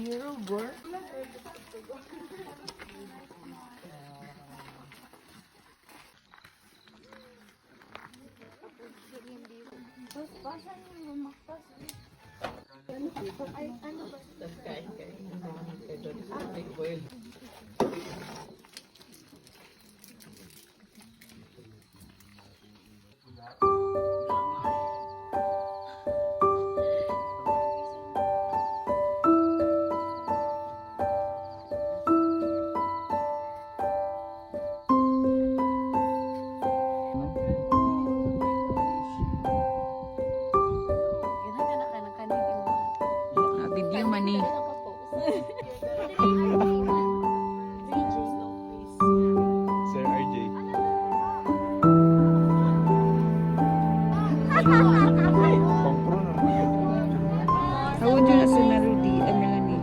Hero girl. Video mani. Sir RJ. Tawon dyan na sa Narudi. Ano lang ni?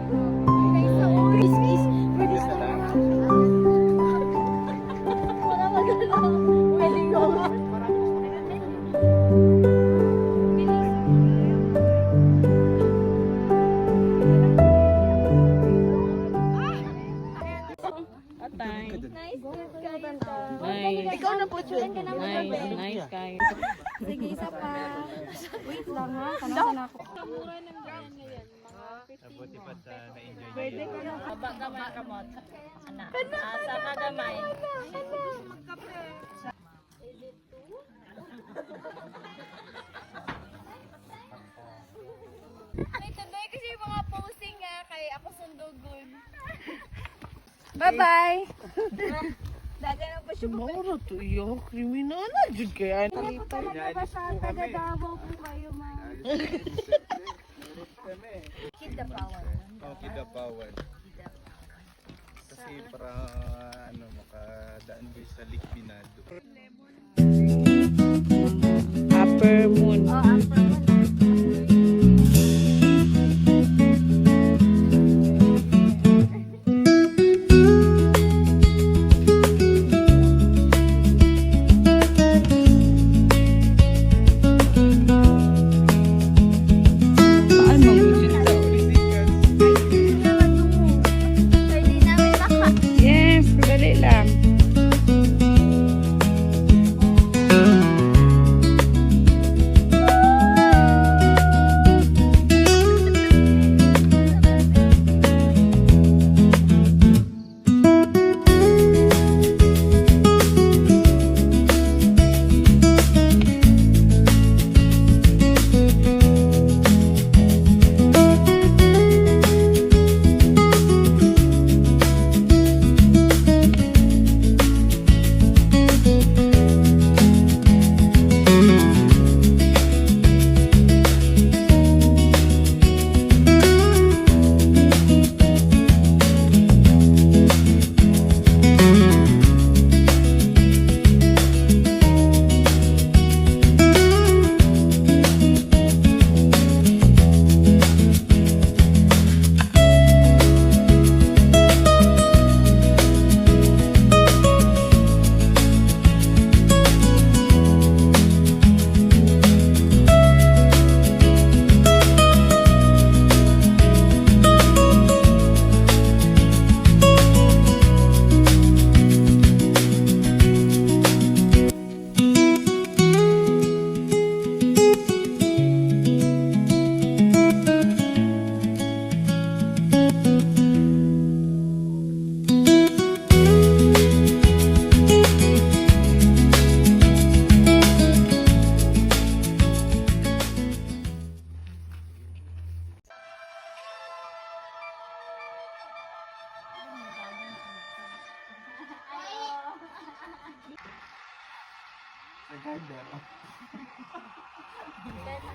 Ikaw na po, Jun. Nice guys. Sige, isa pa. Wait lang ha. Kanasan ako. Mabuti pa sa na-enjoy niyo. Pwede ka na. Baba gamay kamot. Ana. Asa ka gamay. May tundoy kasi yung mga posing nga. Kaya ako sundugon. Bye-bye. Daga na pa siya. Mauro to iyo. Kriminal na dyan kaya. Talaga sa taga-Davao po kayo, ma'am. Kidapawan. Oh, Kidapawan. Kasi para ano makadaan kayo sa Lake Binado. Upper Moon. Oh, after Yes, dali lang.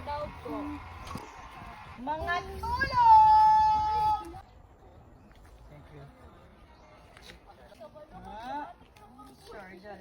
daw po. Mga tulong! Thank you. Sorry, dyan.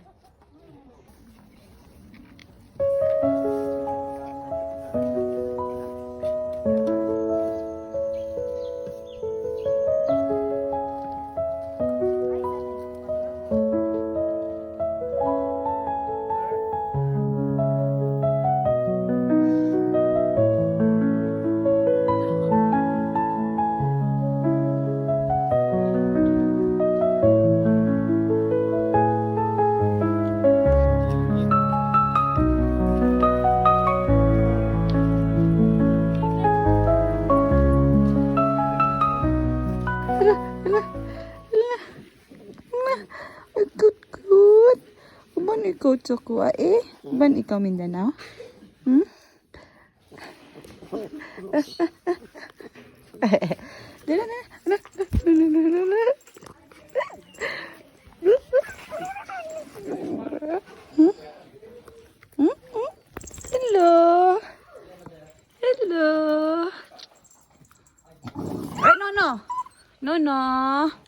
Hala. Hala. Hala. Ay, good. Uban ikaw Chokwa eh? Uban ikaw Mindanao? Dala na. Hala. Hello. Hello. Ay, no.